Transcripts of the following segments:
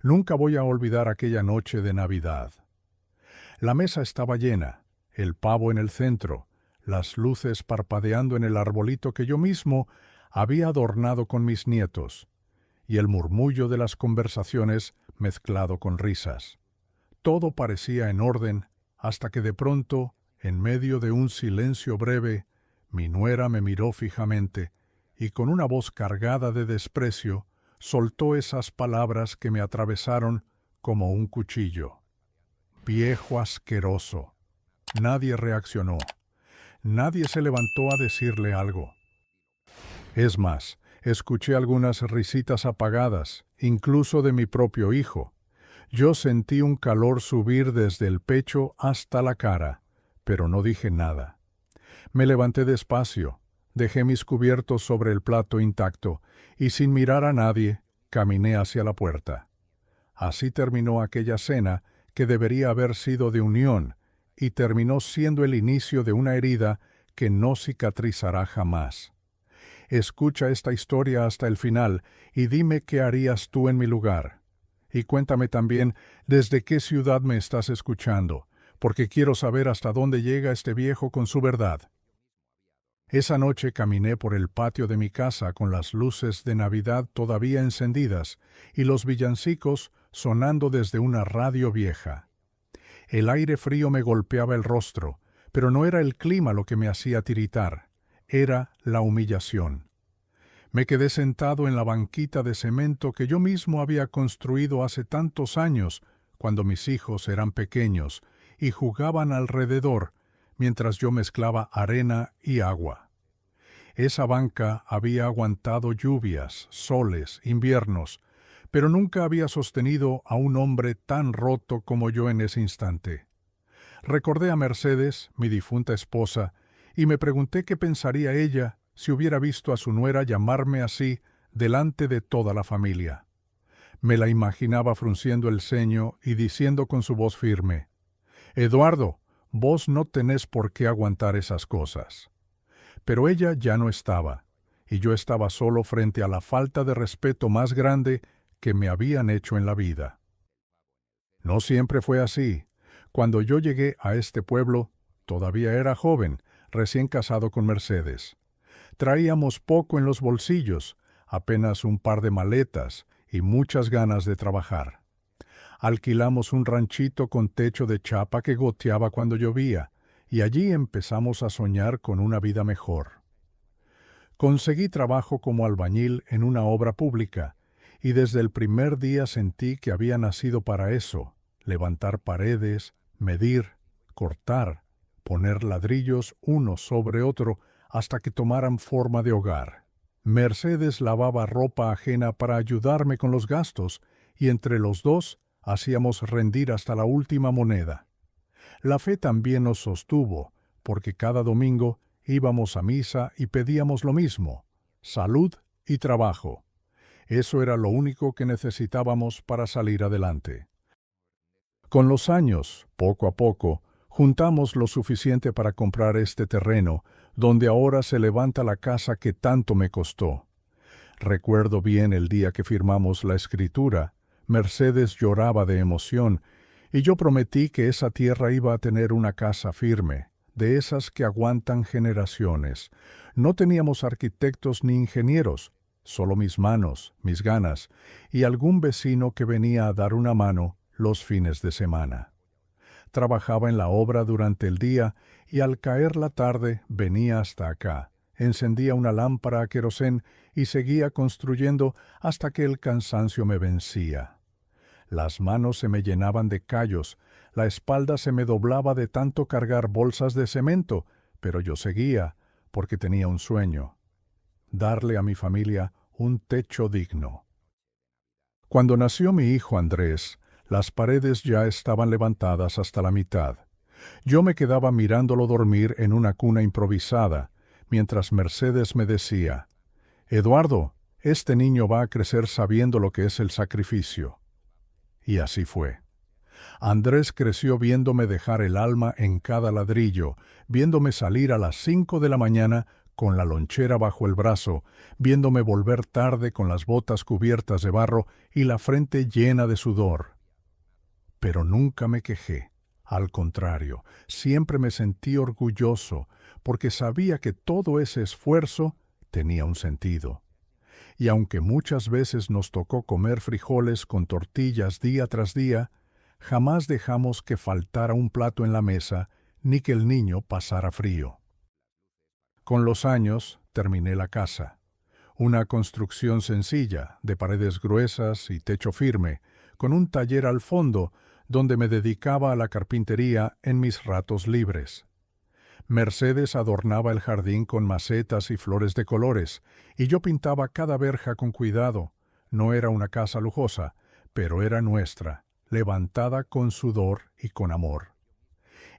Nunca voy a olvidar aquella noche de Navidad. La mesa estaba llena, el pavo en el centro, las luces parpadeando en el arbolito que yo mismo había adornado con mis nietos, y el murmullo de las conversaciones mezclado con risas. Todo parecía en orden hasta que de pronto, en medio de un silencio breve, mi nuera me miró fijamente y con una voz cargada de desprecio soltó esas palabras que me atravesaron como un cuchillo. Viejo asqueroso. Nadie reaccionó. Nadie se levantó a decirle algo. Es más, escuché algunas risitas apagadas, incluso de mi propio hijo. Yo sentí un calor subir desde el pecho hasta la cara, pero no dije nada. Me levanté despacio, dejé mis cubiertos sobre el plato intacto y sin mirar a nadie, caminé hacia la puerta. Así terminó aquella cena que debería haber sido de unión y terminó siendo el inicio de una herida que no cicatrizará jamás. Escucha esta historia hasta el final y dime qué harías tú en mi lugar. Y cuéntame también desde qué ciudad me estás escuchando, porque quiero saber hasta dónde llega este viejo con su verdad. Esa noche caminé por el patio de mi casa con las luces de Navidad todavía encendidas y los villancicos sonando desde una radio vieja. El aire frío me golpeaba el rostro, pero no era el clima lo que me hacía tiritar, era la humillación. Me quedé sentado en la banquita de cemento que yo mismo había construido hace tantos años, cuando mis hijos eran pequeños y jugaban alrededor, mientras yo mezclaba arena y agua. Esa banca había aguantado lluvias, soles, inviernos, pero nunca había sostenido a un hombre tan roto como yo en ese instante. Recordé a Mercedes, mi difunta esposa, y me pregunté qué pensaría ella si hubiera visto a su nuera llamarme así delante de toda la familia. Me la imaginaba frunciendo el ceño y diciendo con su voz firme: «Eduardo, vos no tenés por qué aguantar esas cosas». Pero ella ya no estaba, y yo estaba solo frente a la falta de respeto más grande que me habían hecho en la vida. No siempre fue así. Cuando yo llegué a este pueblo, todavía era joven, recién casado con Mercedes. Traíamos poco en los bolsillos, apenas un par de maletas y muchas ganas de trabajar. Alquilamos un ranchito con techo de chapa que goteaba cuando llovía, y allí empezamos a soñar con una vida mejor. Conseguí trabajo como albañil en una obra pública, y desde el primer día sentí que había nacido para eso: levantar paredes, medir, cortar, poner ladrillos uno sobre otro hasta que tomaran forma de hogar. Mercedes lavaba ropa ajena para ayudarme con los gastos, y entre los dos hacíamos rendir hasta la última moneda. La fe también nos sostuvo, porque cada domingo íbamos a misa y pedíamos lo mismo: salud y trabajo. Eso era lo único que necesitábamos para salir adelante. Con los años, poco a poco, juntamos lo suficiente para comprar este terreno, donde ahora se levanta la casa que tanto me costó. Recuerdo bien el día que firmamos la escritura. Mercedes lloraba de emoción, y yo prometí que esa tierra iba a tener una casa firme, de esas que aguantan generaciones. No teníamos arquitectos ni ingenieros, solo mis manos, mis ganas, y algún vecino que venía a dar una mano los fines de semana. Trabajaba en la obra durante el día y al caer la tarde venía hasta acá, encendía una lámpara a querosén y seguía construyendo hasta que el cansancio me vencía. Las manos se me llenaban de callos, la espalda se me doblaba de tanto cargar bolsas de cemento, pero yo seguía porque tenía un sueño: darle a mi familia un techo digno. Cuando nació mi hijo Andrés, las paredes ya estaban levantadas hasta la mitad. Yo me quedaba mirándolo dormir en una cuna improvisada, mientras Mercedes me decía: «Eduardo, este niño va a crecer sabiendo lo que es el sacrificio». Y así fue. Andrés creció viéndome dejar el alma en cada ladrillo, viéndome salir a las 5 de la mañana con la lonchera bajo el brazo, viéndome volver tarde con las botas cubiertas de barro y la frente llena de sudor. Pero nunca me quejé. Al contrario, siempre me sentí orgulloso, porque sabía que todo ese esfuerzo tenía un sentido. Y aunque muchas veces nos tocó comer frijoles con tortillas día tras día, jamás dejamos que faltara un plato en la mesa ni que el niño pasara frío. Con los años terminé la casa. Una construcción sencilla, de paredes gruesas y techo firme, con un taller al fondo donde me dedicaba a la carpintería en mis ratos libres. Mercedes adornaba el jardín con macetas y flores de colores, y yo pintaba cada verja con cuidado. No era una casa lujosa, pero era nuestra, levantada con sudor y con amor.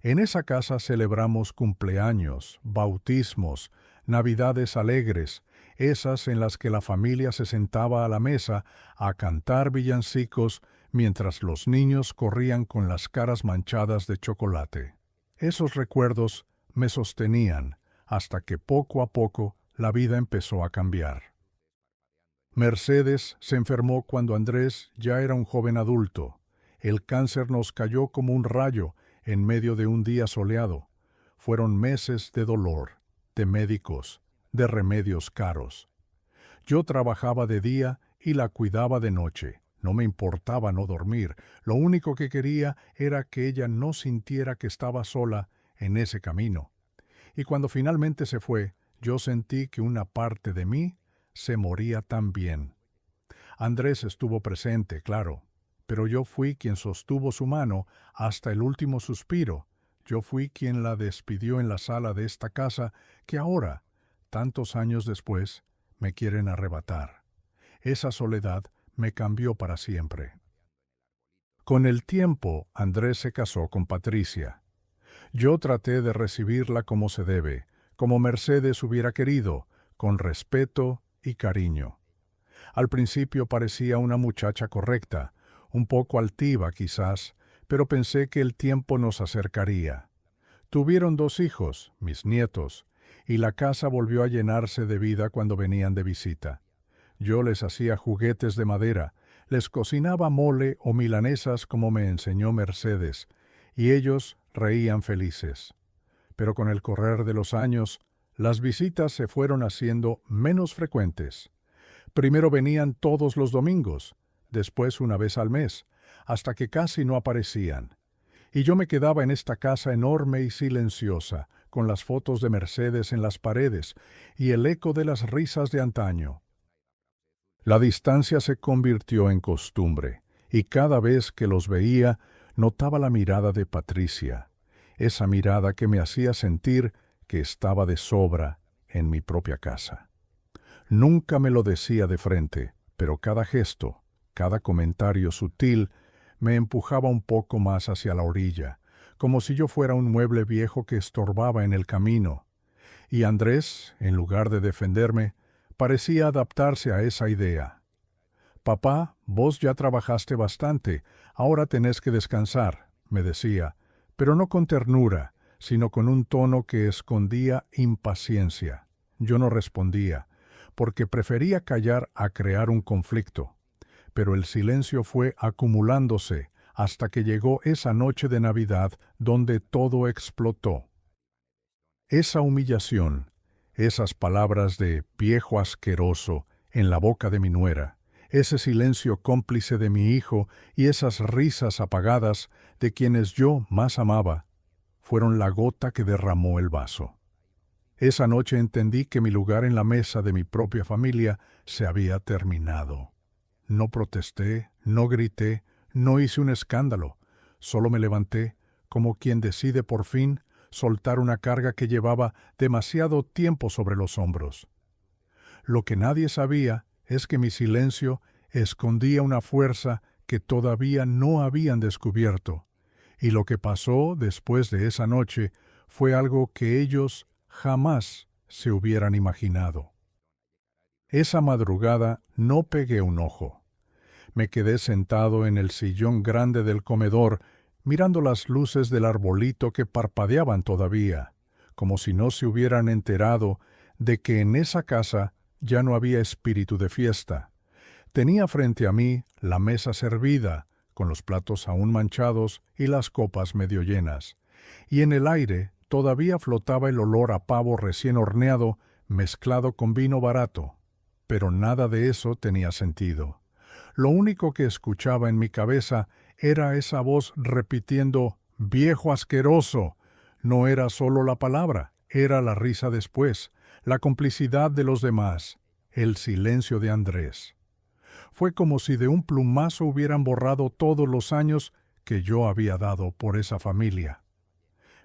En esa casa celebramos cumpleaños, bautismos, navidades alegres, esas en las que la familia se sentaba a la mesa a cantar villancicos mientras los niños corrían con las caras manchadas de chocolate. Esos recuerdos me sostenían hasta que poco a poco la vida empezó a cambiar. Mercedes se enfermó cuando Andrés ya era un joven adulto. El cáncer nos cayó como un rayo en medio de un día soleado. Fueron meses de dolor, de médicos, de remedios caros. Yo trabajaba de día y la cuidaba de noche. No me importaba no dormir. Lo único que quería era que ella no sintiera que estaba sola en ese camino. Y cuando finalmente se fue, yo sentí que una parte de mí se moría también. Andrés estuvo presente, claro, pero yo fui quien sostuvo su mano hasta el último suspiro. Yo fui quien la despidió en la sala de esta casa que ahora, tantos años después, me quieren arrebatar. Esa soledad me cambió para siempre. Con el tiempo, Andrés se casó con Patricia. Yo traté de recibirla como se debe, como Mercedes hubiera querido, con respeto y cariño. Al principio parecía una muchacha correcta, un poco altiva quizás, pero pensé que el tiempo nos acercaría. Tuvieron 2 hijos, mis nietos, y la casa volvió a llenarse de vida cuando venían de visita. Yo les hacía juguetes de madera, les cocinaba mole o milanesas como me enseñó Mercedes, y ellos reían felices. Pero con el correr de los años, las visitas se fueron haciendo menos frecuentes. Primero venían todos los domingos, después una vez al mes, hasta que casi no aparecían. Y yo me quedaba en esta casa enorme y silenciosa, con las fotos de Mercedes en las paredes y el eco de las risas de antaño. La distancia se convirtió en costumbre, y cada vez que los veía, notaba la mirada de Patricia, esa mirada que me hacía sentir que estaba de sobra en mi propia casa. Nunca me lo decía de frente, pero cada gesto, cada comentario sutil, me empujaba un poco más hacia la orilla, como si yo fuera un mueble viejo que estorbaba en el camino. Y Andrés, en lugar de defenderme, parecía adaptarse a esa idea. «Papá, vos ya trabajaste bastante, ahora tenés que descansar», me decía, pero no con ternura, sino con un tono que escondía impaciencia. Yo no respondía, porque prefería callar a crear un conflicto. Pero el silencio fue acumulándose hasta que llegó esa noche de Navidad donde todo explotó. Esa humillación, esas palabras de viejo asqueroso en la boca de mi nuera, ese silencio cómplice de mi hijo y esas risas apagadas de quienes yo más amaba, fueron la gota que derramó el vaso. Esa noche entendí que mi lugar en la mesa de mi propia familia se había terminado. No protesté, no grité, no hice un escándalo, solo me levanté como quien decide por fin soltar una carga que llevaba demasiado tiempo sobre los hombros. Lo que nadie sabía es que mi silencio escondía una fuerza que todavía no habían descubierto, y lo que pasó después de esa noche fue algo que ellos jamás se hubieran imaginado. Esa madrugada no pegué un ojo. Me quedé sentado en el sillón grande del comedor, mirando las luces del arbolito que parpadeaban todavía, como si no se hubieran enterado de que en esa casa ya no había espíritu de fiesta. Tenía frente a mí la mesa servida, con los platos aún manchados y las copas medio llenas, y en el aire todavía flotaba el olor a pavo recién horneado mezclado con vino barato. Pero nada de eso tenía sentido. Lo único que escuchaba en mi cabeza era esa voz repitiendo «¡Viejo asqueroso!». No era solo la palabra, era la risa después, la complicidad de los demás, el silencio de Andrés. Fue como si de un plumazo hubieran borrado todos los años que yo había dado por esa familia.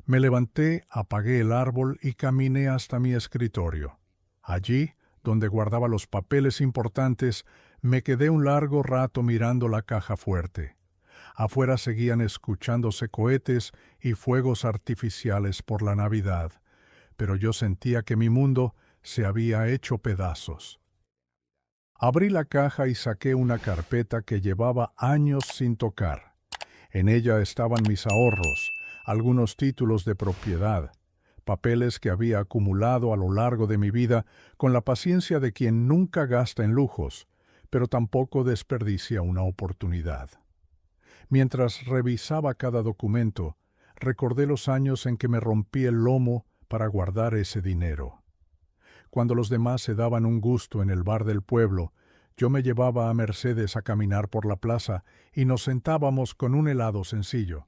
Me levanté, apagué el árbol y caminé hasta mi escritorio. Allí, donde guardaba los papeles importantes, me quedé un largo rato mirando la caja fuerte. Afuera seguían escuchándose cohetes y fuegos artificiales por la Navidad, pero yo sentía que mi mundo se había hecho pedazos. Abrí la caja y saqué una carpeta que llevaba años sin tocar. En ella estaban mis ahorros, algunos títulos de propiedad, papeles que había acumulado a lo largo de mi vida con la paciencia de quien nunca gasta en lujos, pero tampoco desperdicia una oportunidad. Mientras revisaba cada documento, recordé los años en que me rompí el lomo para guardar ese dinero. Cuando los demás se daban un gusto en el bar del pueblo, yo me llevaba a Mercedes a caminar por la plaza y nos sentábamos con un helado sencillo.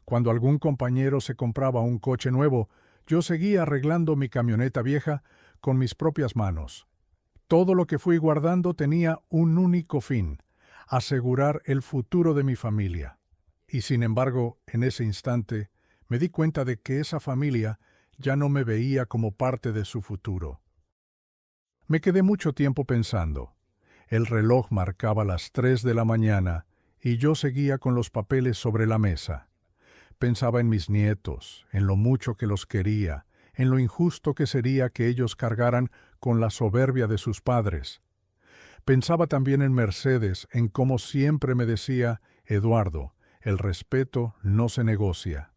Cuando algún compañero se compraba un coche nuevo, yo seguía arreglando mi camioneta vieja con mis propias manos. Todo lo que fui guardando tenía un único fin: asegurar el futuro de mi familia. Y sin embargo, en ese instante, me di cuenta de que esa familia ya no me veía como parte de su futuro. Me quedé mucho tiempo pensando. El reloj marcaba las 3 de la mañana y yo seguía con los papeles sobre la mesa. Pensaba en mis nietos, en lo mucho que los quería, en lo injusto que sería que ellos cargaran con la soberbia de sus padres. Pensaba también en Mercedes, en cómo siempre me decía: «Eduardo, el respeto no se negocia».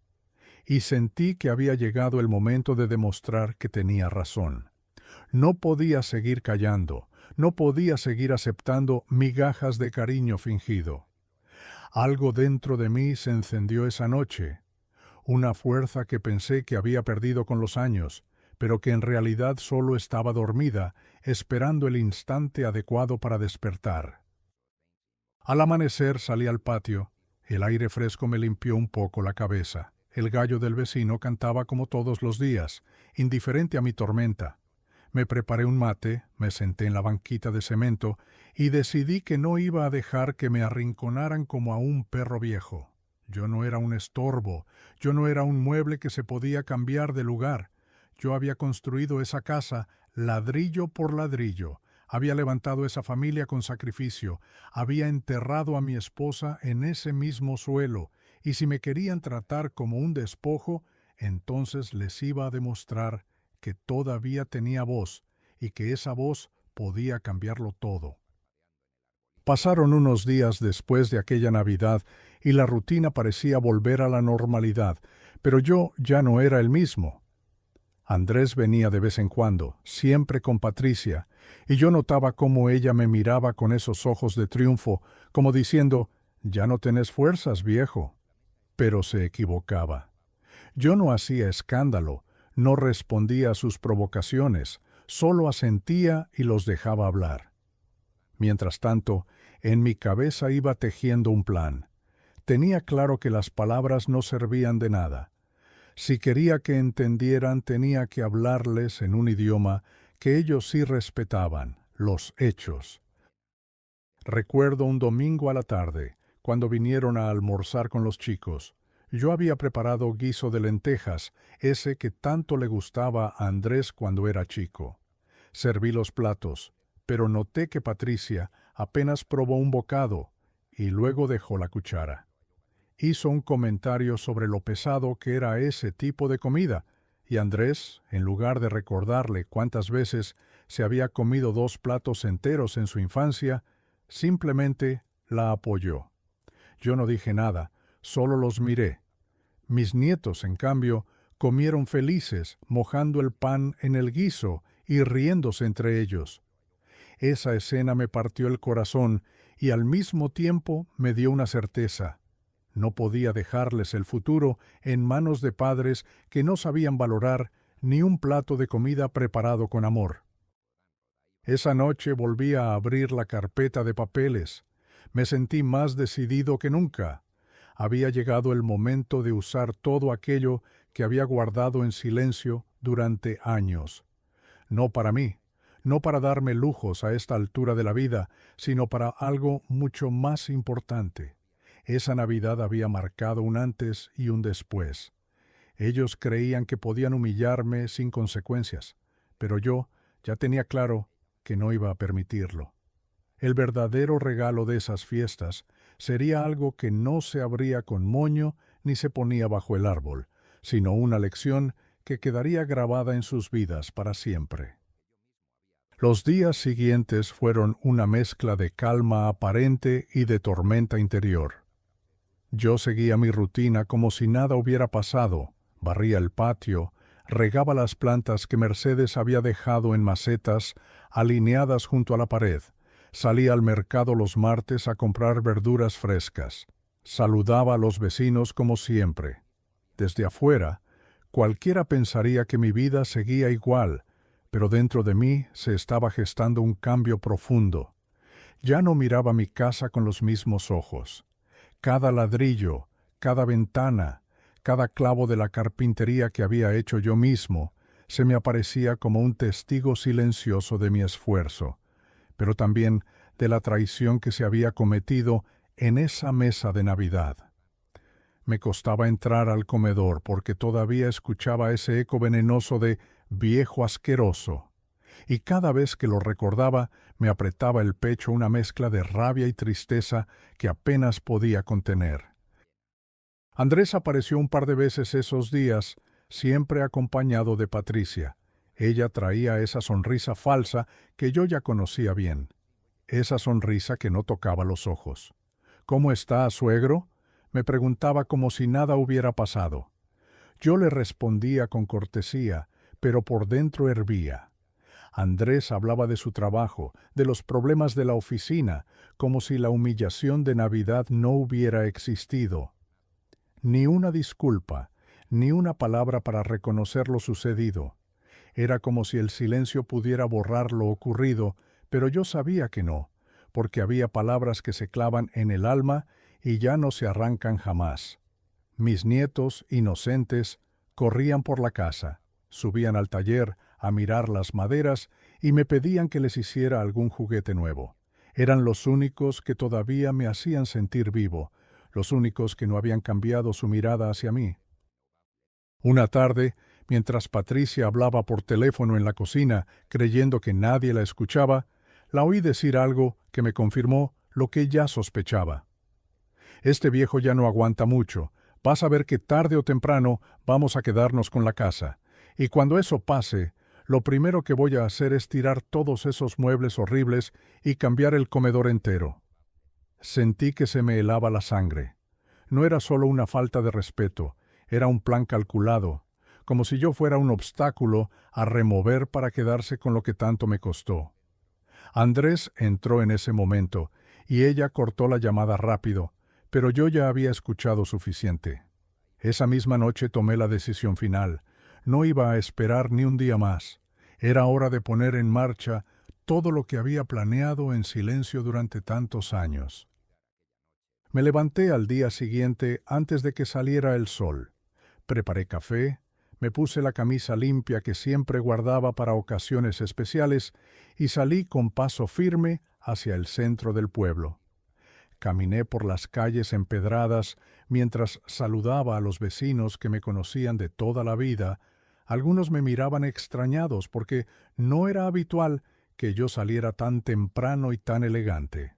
Y sentí que había llegado el momento de demostrar que tenía razón. No podía seguir callando, no podía seguir aceptando migajas de cariño fingido. Algo dentro de mí se encendió esa noche, una fuerza que pensé que había perdido con los años, pero que en realidad solo estaba dormida, esperando el instante adecuado para despertar. Al amanecer salí al patio. El aire fresco me limpió un poco la cabeza. El gallo del vecino cantaba como todos los días, indiferente a mi tormenta. Me preparé un mate, me senté en la banquita de cemento y decidí que no iba a dejar que me arrinconaran como a un perro viejo. Yo no era un estorbo, yo no era un mueble que se podía cambiar de lugar. Yo había construido esa casa ladrillo por ladrillo, había levantado esa familia con sacrificio, había enterrado a mi esposa en ese mismo suelo, y si me querían tratar como un despojo, entonces les iba a demostrar que todavía tenía voz y que esa voz podía cambiarlo todo. Pasaron unos días después de aquella Navidad y la rutina parecía volver a la normalidad, pero yo ya no era el mismo. Andrés venía de vez en cuando, siempre con Patricia, y yo notaba cómo ella me miraba con esos ojos de triunfo, como diciendo: «Ya no tenés fuerzas, viejo». Pero se equivocaba. Yo no hacía escándalo, no respondía a sus provocaciones, solo asentía y los dejaba hablar. Mientras tanto, en mi cabeza iba tejiendo un plan. Tenía claro que las palabras no servían de nada. Si quería que entendieran, tenía que hablarles en un idioma que ellos sí respetaban: los hechos. Recuerdo un domingo a la tarde, cuando vinieron a almorzar con los chicos. Yo había preparado guiso de lentejas, ese que tanto le gustaba a Andrés cuando era chico. Serví los platos, pero noté que Patricia apenas probó un bocado y luego dejó la cuchara. Hizo un comentario sobre lo pesado que era ese tipo de comida, y Andrés, en lugar de recordarle cuántas veces se había comido 2 platos enteros en su infancia, simplemente la apoyó. Yo no dije nada, solo los miré. Mis nietos, en cambio, comieron felices, mojando el pan en el guiso y riéndose entre ellos. Esa escena me partió el corazón y al mismo tiempo me dio una certeza. No podía dejarles el futuro en manos de padres que no sabían valorar ni un plato de comida preparado con amor. Esa noche volví a abrir la carpeta de papeles. Me sentí más decidido que nunca. Había llegado el momento de usar todo aquello que había guardado en silencio durante años. No para mí, no para darme lujos a esta altura de la vida, sino para algo mucho más importante. Esa Navidad había marcado un antes y un después. Ellos creían que podían humillarme sin consecuencias, pero yo ya tenía claro que no iba a permitirlo. El verdadero regalo de esas fiestas sería algo que no se abría con moño ni se ponía bajo el árbol, sino una lección que quedaría grabada en sus vidas para siempre. Los días siguientes fueron una mezcla de calma aparente y de tormenta interior. Yo seguía mi rutina como si nada hubiera pasado, barría el patio, regaba las plantas que Mercedes había dejado en macetas alineadas junto a la pared, salía al mercado los martes a comprar verduras frescas, saludaba a los vecinos como siempre. Desde afuera, cualquiera pensaría que mi vida seguía igual, pero dentro de mí se estaba gestando un cambio profundo. Ya no miraba mi casa con los mismos ojos. Cada ladrillo, cada ventana, cada clavo de la carpintería que había hecho yo mismo, se me aparecía como un testigo silencioso de mi esfuerzo, pero también de la traición que se había cometido en esa mesa de Navidad. Me costaba entrar al comedor porque todavía escuchaba ese eco venenoso de viejo asqueroso, y cada vez que lo recordaba me apretaba el pecho una mezcla de rabia y tristeza que apenas podía contener. Andrés apareció un par de veces esos días, siempre acompañado de Patricia. Ella traía esa sonrisa falsa que yo ya conocía bien, esa sonrisa que no tocaba los ojos. «¿Cómo está, suegro?», me preguntaba como si nada hubiera pasado. Yo le respondía con cortesía, pero por dentro hervía. Andrés hablaba de su trabajo, de los problemas de la oficina, como si la humillación de Navidad no hubiera existido. Ni una disculpa, ni una palabra para reconocer lo sucedido. Era como si el silencio pudiera borrar lo ocurrido, pero yo sabía que no, porque había palabras que se clavan en el alma y ya no se arrancan jamás. Mis nietos, inocentes, corrían por la casa, subían al taller a mirar las maderas y me pedían que les hiciera algún juguete nuevo. Eran los únicos que todavía me hacían sentir vivo, los únicos que no habían cambiado su mirada hacia mí. Una tarde, mientras Patricia hablaba por teléfono en la cocina, creyendo que nadie la escuchaba, la oí decir algo que me confirmó lo que ya sospechaba. «Este viejo ya no aguanta mucho. Vas a ver que tarde o temprano vamos a quedarnos con la casa. Y cuando eso pase, lo primero que voy a hacer es tirar todos esos muebles horribles y cambiar el comedor entero». Sentí que se me helaba la sangre. No era solo una falta de respeto, era un plan calculado, como si yo fuera un obstáculo a remover para quedarse con lo que tanto me costó. Andrés entró en ese momento, y ella cortó la llamada rápido, pero yo ya había escuchado suficiente. Esa misma noche tomé la decisión final. No iba a esperar ni un día más. Era hora de poner en marcha todo lo que había planeado en silencio durante tantos años. Me levanté al día siguiente antes de que saliera el sol. Preparé café, me puse la camisa limpia que siempre guardaba para ocasiones especiales y salí con paso firme hacia el centro del pueblo. Caminé por las calles empedradas mientras saludaba a los vecinos que me conocían de toda la vida. Algunos me miraban extrañados porque no era habitual que yo saliera tan temprano y tan elegante.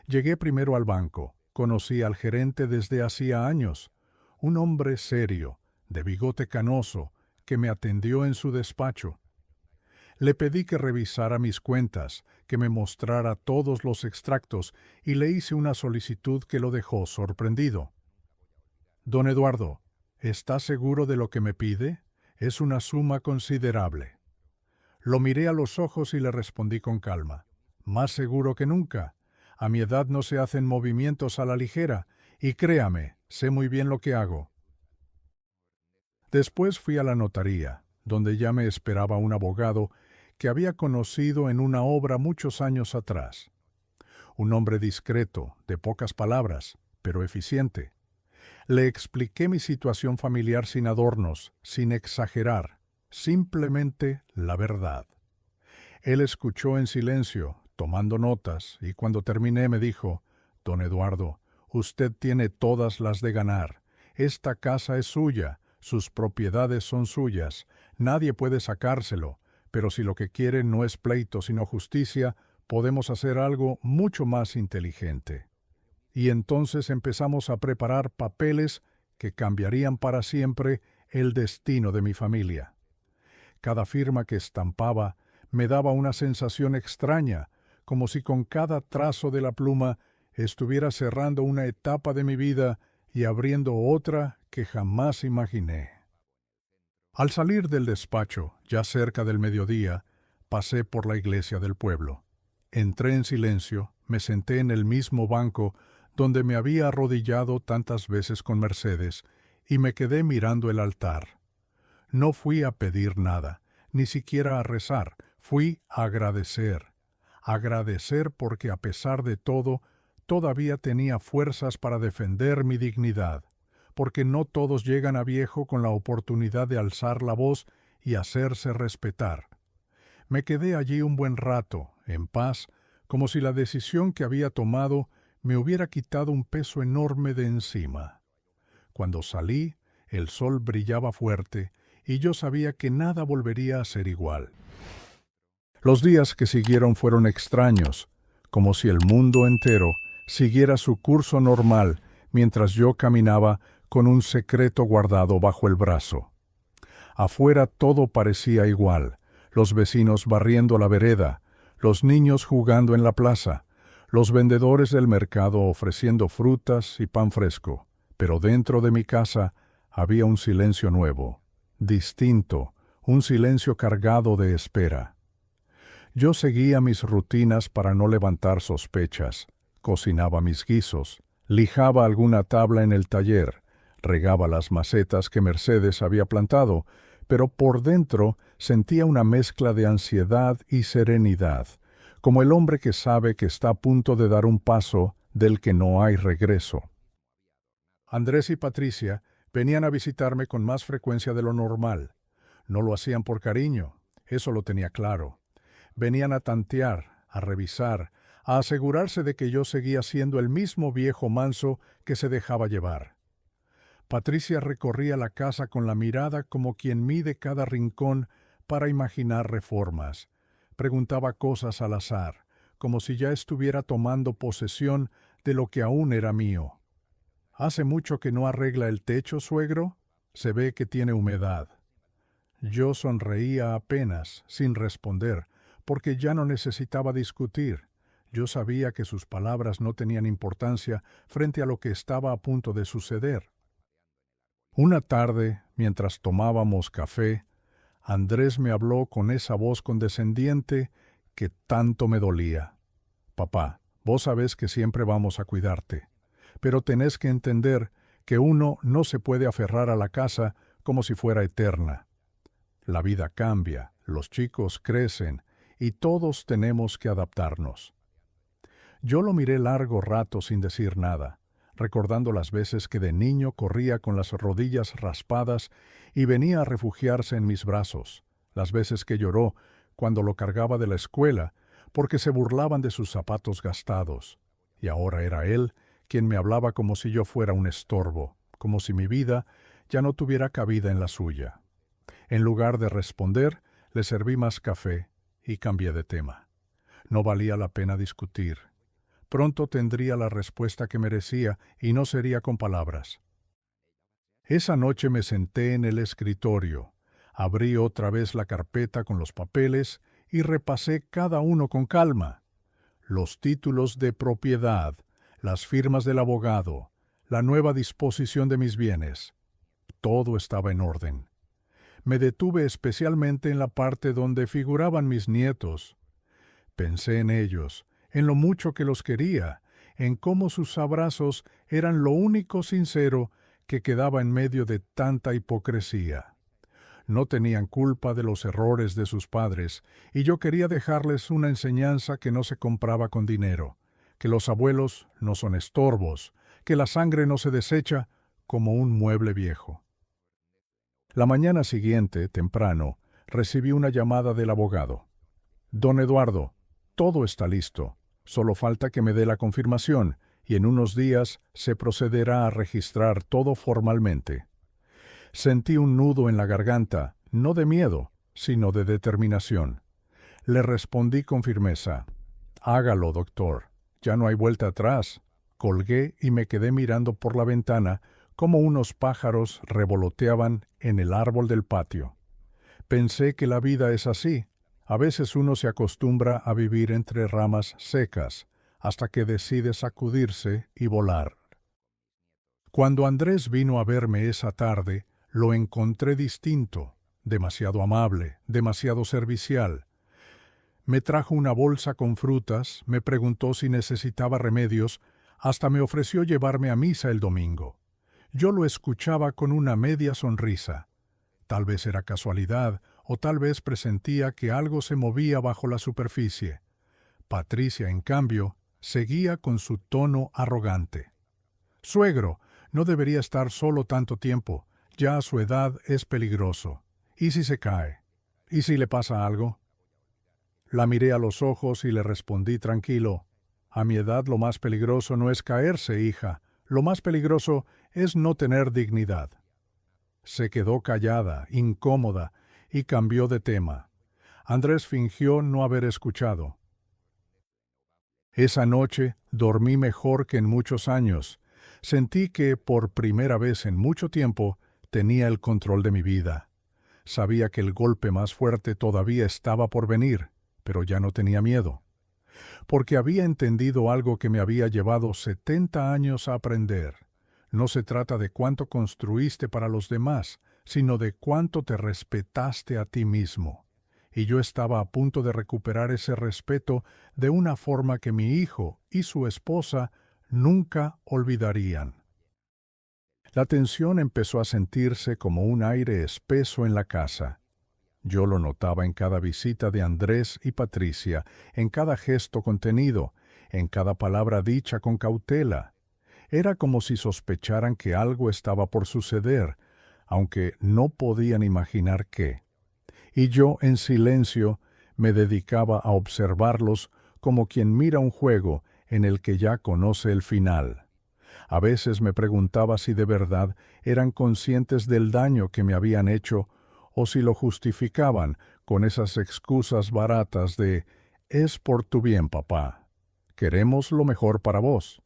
Llegué primero al banco. Conocí al gerente desde hacía años, un hombre serio, de bigote canoso, que me atendió en su despacho. Le pedí que revisara mis cuentas, que me mostrara todos los extractos y le hice una solicitud que lo dejó sorprendido. «Don Eduardo, ¿está seguro de lo que me pide? Es una suma considerable». Lo miré a los ojos y le respondí con calma. Más seguro que nunca. A mi edad no se hacen movimientos a la ligera, y créame, sé muy bien lo que hago. Después fui a la notaría, donde ya me esperaba un abogado que había conocido en una obra muchos años atrás. Un hombre discreto, de pocas palabras, pero eficiente. Le expliqué mi situación familiar sin adornos, sin exagerar, simplemente la verdad. Él escuchó en silencio, tomando notas, y cuando terminé me dijo: «Don Eduardo, usted tiene todas las de ganar. Esta casa es suya, sus propiedades son suyas, nadie puede sacárselo, pero si lo que quiere no es pleito sino justicia, podemos hacer algo mucho más inteligente». Y entonces empezamos a preparar papeles que cambiarían para siempre el destino de mi familia. Cada firma que estampaba me daba una sensación extraña, como si con cada trazo de la pluma estuviera cerrando una etapa de mi vida y abriendo otra que jamás imaginé. Al salir del despacho, ya cerca del mediodía, pasé por la iglesia del pueblo. Entré en silencio, me senté en el mismo banco donde me había arrodillado tantas veces con Mercedes, y me quedé mirando el altar. No fui a pedir nada, ni siquiera a rezar, fui a agradecer. Agradecer porque a pesar de todo, todavía tenía fuerzas para defender mi dignidad, porque no todos llegan a viejo con la oportunidad de alzar la voz y hacerse respetar. Me quedé allí un buen rato, en paz, como si la decisión que había tomado me hubiera quitado un peso enorme de encima. Cuando salí, el sol brillaba fuerte y yo sabía que nada volvería a ser igual. Los días que siguieron fueron extraños, como si el mundo entero siguiera su curso normal mientras yo caminaba con un secreto guardado bajo el brazo. Afuera todo parecía igual, los vecinos barriendo la vereda, los niños jugando en la plaza, los vendedores del mercado ofreciendo frutas y pan fresco, pero dentro de mi casa había un silencio nuevo, distinto, un silencio cargado de espera. Yo seguía mis rutinas para no levantar sospechas, cocinaba mis guisos, lijaba alguna tabla en el taller, regaba las macetas que Mercedes había plantado, pero por dentro sentía una mezcla de ansiedad y serenidad, como el hombre que sabe que está a punto de dar un paso del que no hay regreso. Andrés y Patricia venían a visitarme con más frecuencia de lo normal. No lo hacían por cariño, eso lo tenía claro. Venían a tantear, a revisar, a asegurarse de que yo seguía siendo el mismo viejo manso que se dejaba llevar. Patricia recorría la casa con la mirada como quien mide cada rincón para imaginar reformas. Preguntaba cosas al azar, como si ya estuviera tomando posesión de lo que aún era mío. «¿Hace mucho que no arregla el techo, suegro? Se ve que tiene humedad». Yo sonreía apenas, sin responder, porque ya no necesitaba discutir. Yo sabía que sus palabras no tenían importancia frente a lo que estaba a punto de suceder. Una tarde, mientras tomábamos café, Andrés me habló con esa voz condescendiente que tanto me dolía. «Papá, vos sabés que siempre vamos a cuidarte, pero tenés que entender que uno no se puede aferrar a la casa como si fuera eterna. La vida cambia, los chicos crecen y todos tenemos que adaptarnos». Yo lo miré largo rato sin decir nada, recordando las veces que de niño corría con las rodillas raspadas y venía a refugiarse en mis brazos, las veces que lloró cuando lo cargaba de la escuela porque se burlaban de sus zapatos gastados, y ahora era él quien me hablaba como si yo fuera un estorbo, como si mi vida ya no tuviera cabida en la suya. En lugar de responder, le serví más café y cambié de tema. No valía la pena discutir. Pronto tendría la respuesta que merecía y no sería con palabras. Esa noche me senté en el escritorio, abrí otra vez la carpeta con los papeles y repasé cada uno con calma. Los títulos de propiedad, las firmas del abogado, la nueva disposición de mis bienes. Todo estaba en orden. Me detuve especialmente en la parte donde figuraban mis nietos. Pensé en ellos, en lo mucho que los quería, en cómo sus abrazos eran lo único sincero que quedaba en medio de tanta hipocresía. No tenían culpa de los errores de sus padres, y yo quería dejarles una enseñanza que no se compraba con dinero, que los abuelos no son estorbos, que la sangre no se desecha como un mueble viejo. La mañana siguiente, temprano, recibí una llamada del abogado. Don Eduardo, todo está listo. Solo falta que me dé la confirmación, y en unos días se procederá a registrar todo formalmente. Sentí un nudo en la garganta, no de miedo, sino de determinación. Le respondí con firmeza. Hágalo, doctor. Ya no hay vuelta atrás. Colgué y me quedé mirando por la ventana como unos pájaros revoloteaban en el árbol del patio. Pensé que la vida es así. A veces uno se acostumbra a vivir entre ramas secas, hasta que decide sacudirse y volar. Cuando Andrés vino a verme esa tarde, lo encontré distinto, demasiado amable, demasiado servicial. Me trajo una bolsa con frutas, me preguntó si necesitaba remedios, hasta me ofreció llevarme a misa el domingo. Yo lo escuchaba con una media sonrisa. Tal vez era casualidad, o tal vez presentía que algo se movía bajo la superficie. Patricia, en cambio, seguía con su tono arrogante. «Suegro, no debería estar solo tanto tiempo. Ya a su edad es peligroso. ¿Y si se cae? ¿Y si le pasa algo?» La miré a los ojos y le respondí tranquilo. «A mi edad lo más peligroso no es caerse, hija. Lo más peligroso es no tener dignidad». Se quedó callada, incómoda, y cambió de tema. Andrés fingió no haber escuchado. Esa noche dormí mejor que en muchos años. Sentí que, por primera vez en mucho tiempo, tenía el control de mi vida. Sabía que el golpe más fuerte todavía estaba por venir, pero ya no tenía miedo. Porque había entendido algo que me había llevado 70 años a aprender. No se trata de cuánto construiste para los demás, sino de cuánto te respetaste a ti mismo. Y yo estaba a punto de recuperar ese respeto de una forma que mi hijo y su esposa nunca olvidarían. La tensión empezó a sentirse como un aire espeso en la casa. Yo lo notaba en cada visita de Andrés y Patricia, en cada gesto contenido, en cada palabra dicha con cautela. Era como si sospecharan que algo estaba por suceder, aunque no podían imaginar qué. Y yo, en silencio, me dedicaba a observarlos como quien mira un juego en el que ya conoce el final. A veces me preguntaba si de verdad eran conscientes del daño que me habían hecho o si lo justificaban con esas excusas baratas de «es por tu bien, papá. Queremos lo mejor para vos».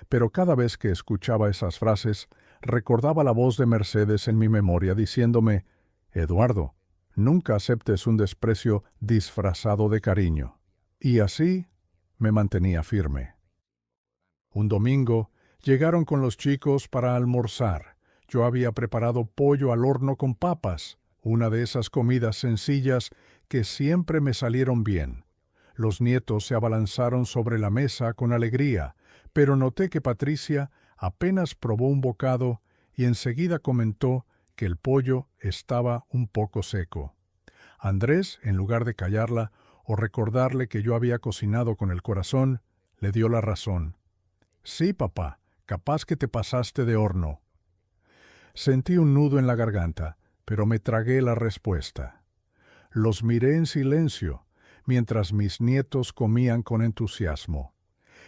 Pero cada vez que escuchaba esas frases, recordaba la voz de Mercedes en mi memoria diciéndome «Eduardo, nunca aceptes un desprecio disfrazado de cariño». Y así me mantenía firme. Un domingo llegaron con los chicos para almorzar. Yo había preparado pollo al horno con papas, una de esas comidas sencillas que siempre me salieron bien. Los nietos se abalanzaron sobre la mesa con alegría, pero noté que Patricia apenas probó un bocado y enseguida comentó que el pollo estaba un poco seco. Andrés, en lugar de callarla o recordarle que yo había cocinado con el corazón, le dio la razón. «Sí, papá, capaz que te pasaste de horno». Sentí un nudo en la garganta, pero me tragué la respuesta. Los miré en silencio, mientras mis nietos comían con entusiasmo.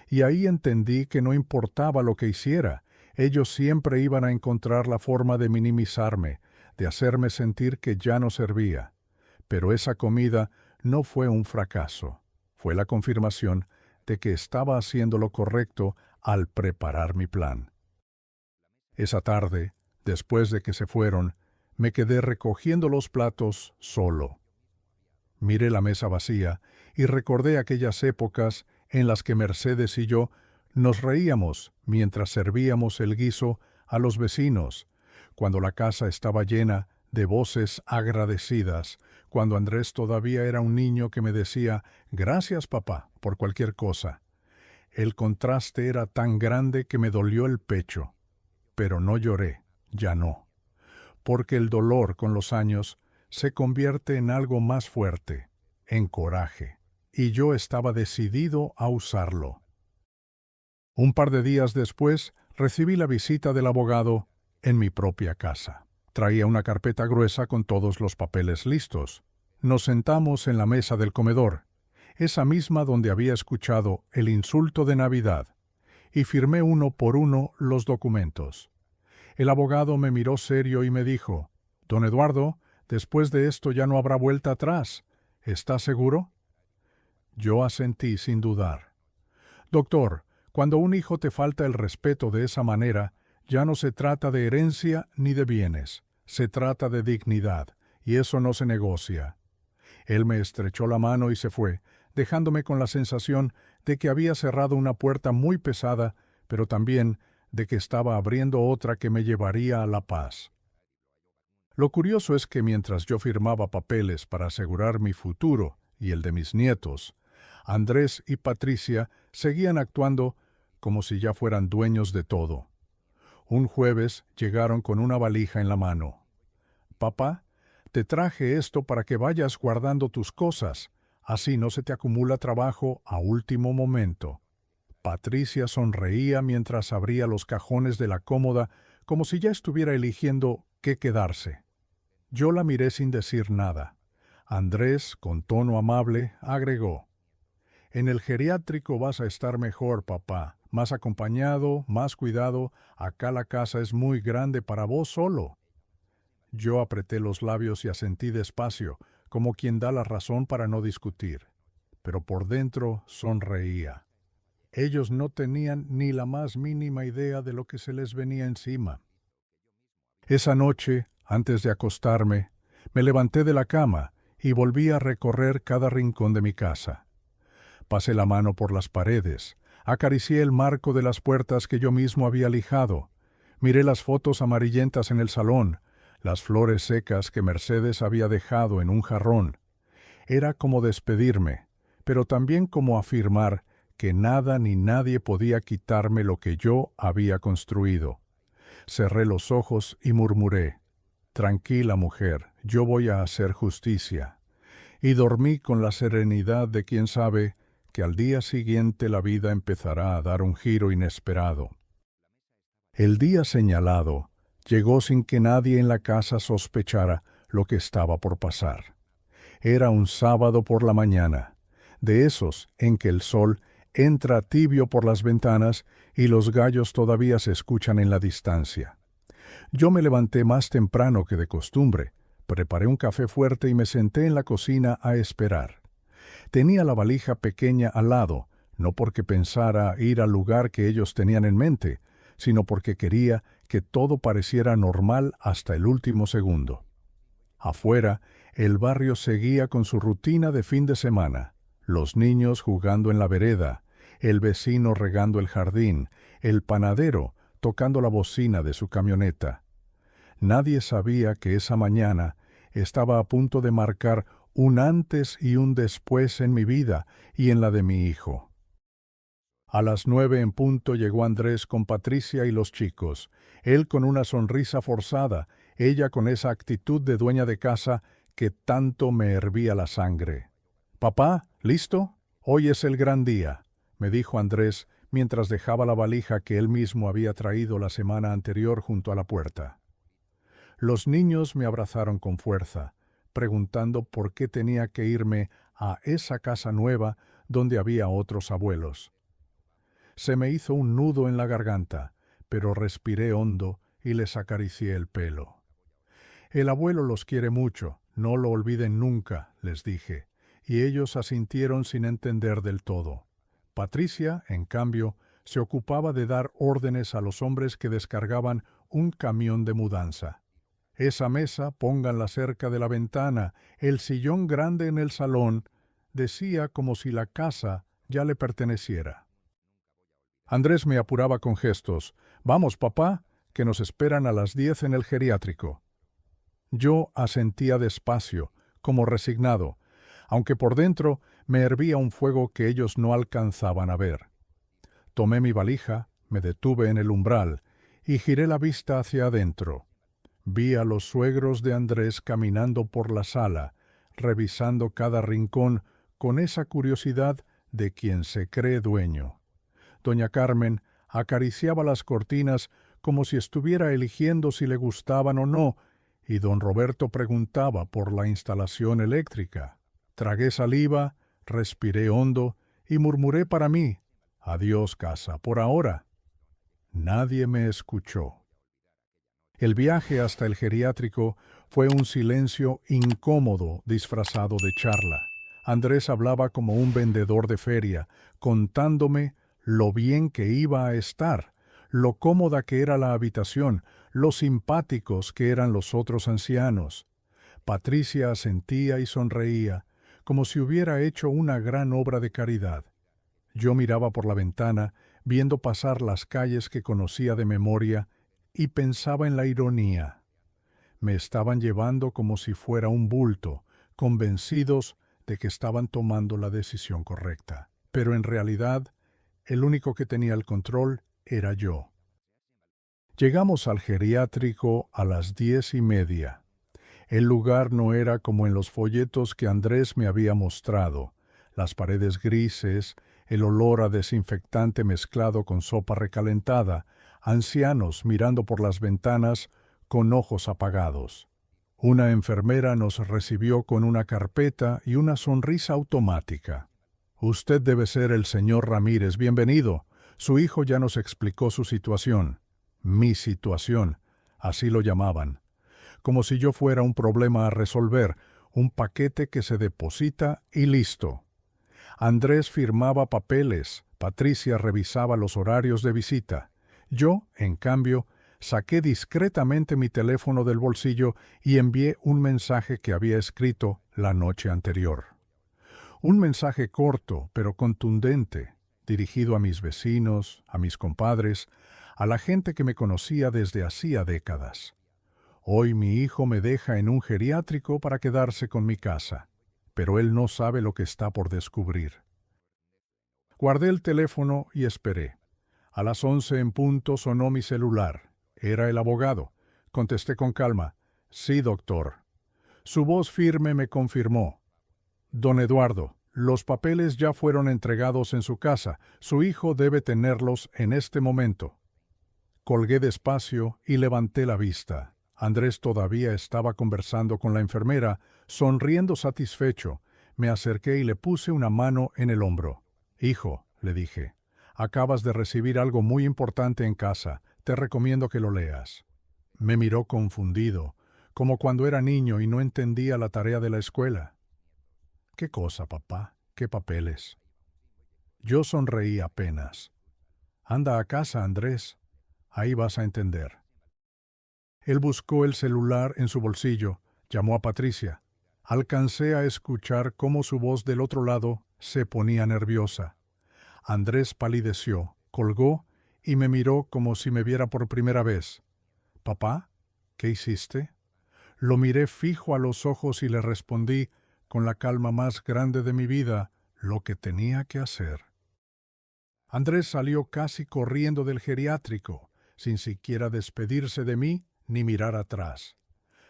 Y ahí entendí que no importaba lo que hiciera, ellos siempre iban a encontrar la forma de minimizarme, de hacerme sentir que ya no servía. Pero esa comida no fue un fracaso, fue la confirmación de que estaba haciendo lo correcto al preparar mi plan. Esa tarde, después de que se fueron, me quedé recogiendo los platos solo. Miré la mesa vacía y recordé aquellas épocas en las que Mercedes y yo nos reíamos mientras servíamos el guiso a los vecinos, cuando la casa estaba llena de voces agradecidas, cuando Andrés todavía era un niño que me decía «Gracias, papá», por cualquier cosa. El contraste era tan grande que me dolió el pecho. Pero no lloré, ya no. Porque el dolor, con los años, se convierte en algo más fuerte, en coraje. Y yo estaba decidido a usarlo. Un par de días después, recibí la visita del abogado en mi propia casa. Traía una carpeta gruesa con todos los papeles listos. Nos sentamos en la mesa del comedor, esa misma donde había escuchado el insulto de Navidad, y firmé uno por uno los documentos. El abogado me miró serio y me dijo, «Don Eduardo, después de esto ya no habrá vuelta atrás. ¿Está seguro?» Yo asentí sin dudar. «Doctor, cuando a un hijo te falta el respeto de esa manera, ya no se trata de herencia ni de bienes, se trata de dignidad, y eso no se negocia». Él me estrechó la mano y se fue, dejándome con la sensación de que había cerrado una puerta muy pesada, pero también de que estaba abriendo otra que me llevaría a la paz. Lo curioso es que mientras yo firmaba papeles para asegurar mi futuro y el de mis nietos, Andrés y Patricia seguían actuando como si ya fueran dueños de todo. Un jueves llegaron con una valija en la mano. «Papá, te traje esto para que vayas guardando tus cosas, así no se te acumula trabajo a último momento». Patricia sonreía mientras abría los cajones de la cómoda como si ya estuviera eligiendo qué quedarse. Yo la miré sin decir nada. Andrés, con tono amable, agregó, «En el geriátrico vas a estar mejor, papá, más acompañado, más cuidado. Acá la casa es muy grande para vos solo». Yo apreté los labios y asentí despacio, como quien da la razón para no discutir. Pero por dentro sonreía. Ellos no tenían ni la más mínima idea de lo que se les venía encima. Esa noche, antes de acostarme, me levanté de la cama y volví a recorrer cada rincón de mi casa. Pasé la mano por las paredes, acaricié el marco de las puertas que yo mismo había lijado, miré las fotos amarillentas en el salón, las flores secas que Mercedes había dejado en un jarrón. Era como despedirme, pero también como afirmar que nada ni nadie podía quitarme lo que yo había construido. Cerré los ojos y murmuré, «Tranquila, mujer, yo voy a hacer justicia». Y dormí con la serenidad de quien sabe que al día siguiente la vida empezará a dar un giro inesperado. El día señalado llegó sin que nadie en la casa sospechara lo que estaba por pasar. Era un sábado por la mañana, de esos en que el sol entra tibio por las ventanas y los gallos todavía se escuchan en la distancia. Yo me levanté más temprano que de costumbre, preparé un café fuerte y me senté en la cocina a esperar. Tenía la valija pequeña al lado, no porque pensara ir al lugar que ellos tenían en mente, sino porque quería que todo pareciera normal hasta el último segundo. Afuera, el barrio seguía con su rutina de fin de semana. Los niños jugando en la vereda, el vecino regando el jardín, el panadero tocando la bocina de su camioneta. Nadie sabía que esa mañana estaba a punto de marcar un antes y un después en mi vida y en la de mi hijo. A las 9 en punto llegó Andrés con Patricia y los chicos, él con una sonrisa forzada, ella con esa actitud de dueña de casa que tanto me hervía la sangre. «Papá, ¿listo? Hoy es el gran día», me dijo Andrés mientras dejaba la valija que él mismo había traído la semana anterior junto a la puerta. Los niños me abrazaron con fuerza, preguntando por qué tenía que irme a esa casa nueva donde había otros abuelos. Se me hizo un nudo en la garganta, pero respiré hondo y les acaricié el pelo. «El abuelo los quiere mucho, no lo olviden nunca», les dije, y ellos asintieron sin entender del todo. Patricia, en cambio, se ocupaba de dar órdenes a los hombres que descargaban un camión de mudanza. «Esa mesa, pónganla cerca de la ventana, el sillón grande en el salón», decía como si la casa ya le perteneciera. Andrés me apuraba con gestos. «Vamos, papá, que nos esperan a las 10 en el geriátrico». Yo asentía despacio, como resignado, aunque por dentro me hervía un fuego que ellos no alcanzaban a ver. Tomé mi valija, me detuve en el umbral y giré la vista hacia adentro. Vi a los suegros de Andrés caminando por la sala, revisando cada rincón con esa curiosidad de quien se cree dueño. Doña Carmen acariciaba las cortinas como si estuviera eligiendo si le gustaban o no, y don Roberto preguntaba por la instalación eléctrica. Tragué saliva, respiré hondo y murmuré para mí: «Adiós, casa, por ahora». Nadie me escuchó. El viaje hasta el geriátrico fue un silencio incómodo disfrazado de charla. Andrés hablaba como un vendedor de feria, contándome lo bien que iba a estar, lo cómoda que era la habitación, lo simpáticos que eran los otros ancianos. Patricia asentía y sonreía, como si hubiera hecho una gran obra de caridad. Yo miraba por la ventana, viendo pasar las calles que conocía de memoria, y pensaba en la ironía. Me estaban llevando como si fuera un bulto, convencidos de que estaban tomando la decisión correcta. Pero en realidad, el único que tenía el control era yo. Llegamos al geriátrico a las 10:30. El lugar no era como en los folletos que Andrés me había mostrado. Las paredes grises, el olor a desinfectante mezclado con sopa recalentada, ancianos mirando por las ventanas con ojos apagados. Una enfermera nos recibió con una carpeta y una sonrisa automática. «Usted debe ser el señor Ramírez, bienvenido. Su hijo ya nos explicó su situación». Mi situación, así lo llamaban. Como si yo fuera un problema a resolver, un paquete que se deposita y listo. Andrés firmaba papeles, Patricia revisaba los horarios de visita. Yo, en cambio, saqué discretamente mi teléfono del bolsillo y envié un mensaje que había escrito la noche anterior. Un mensaje corto, pero contundente, dirigido a mis vecinos, a mis compadres, a la gente que me conocía desde hacía décadas. Hoy mi hijo me deja en un geriátrico para quedarse con mi casa, pero él no sabe lo que está por descubrir. Guardé el teléfono y esperé. A las 11 en punto sonó mi celular. Era el abogado. Contesté con calma: «Sí, doctor». Su voz firme me confirmó: «Don Eduardo, los papeles ya fueron entregados en su casa. Su hijo debe tenerlos en este momento». Colgué despacio y levanté la vista. Andrés todavía estaba conversando con la enfermera, sonriendo satisfecho. Me acerqué y le puse una mano en el hombro. «Hijo», le dije, «acabas de recibir algo muy importante en casa. Te recomiendo que lo leas». Me miró confundido, como cuando era niño y no entendía la tarea de la escuela. «¿Qué cosa, papá? ¿Qué papeles?» Yo sonreí apenas. «Anda a casa, Andrés. Ahí vas a entender». Él buscó el celular en su bolsillo, llamó a Patricia. Alcancé a escuchar cómo su voz del otro lado se ponía nerviosa. Andrés palideció, colgó y me miró como si me viera por primera vez. «¿Papá? ¿Qué hiciste?» Lo miré fijo a los ojos y le respondí, con la calma más grande de mi vida, lo que tenía que hacer. Andrés salió casi corriendo del geriátrico, sin siquiera despedirse de mí ni mirar atrás.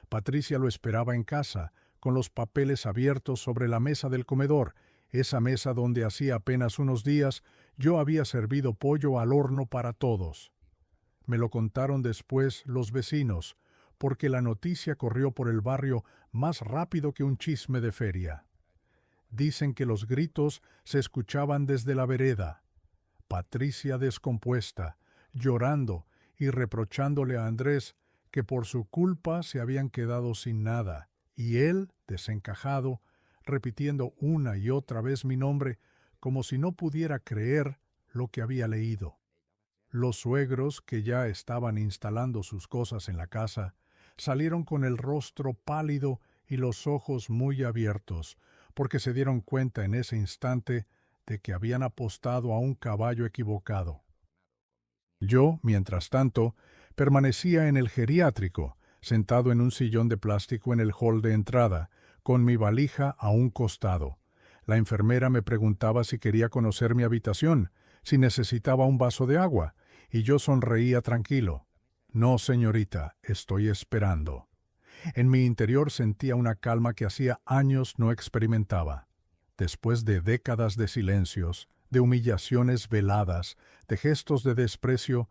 Patricia lo esperaba en casa, con los papeles abiertos sobre la mesa del comedor, esa mesa donde hacía apenas unos días yo había servido pollo al horno para todos. Me lo contaron después los vecinos, porque la noticia corrió por el barrio más rápido que un chisme de feria. Dicen que los gritos se escuchaban desde la vereda. Patricia descompuesta, llorando y reprochándole a Andrés que por su culpa se habían quedado sin nada, y él, desencajado, repitiendo una y otra vez mi nombre, como si no pudiera creer lo que había leído. Los suegros, que ya estaban instalando sus cosas en la casa, salieron con el rostro pálido y los ojos muy abiertos, porque se dieron cuenta en ese instante de que habían apostado a un caballo equivocado. Yo, mientras tanto, permanecía en el geriátrico, sentado en un sillón de plástico en el hall de entrada, con mi valija a un costado. La enfermera me preguntaba si quería conocer mi habitación, si necesitaba un vaso de agua, y yo sonreía tranquilo. No, señorita, estoy esperando. En mi interior sentía una calma que hacía años no experimentaba. Después de décadas de silencios, de humillaciones veladas, de gestos de desprecio,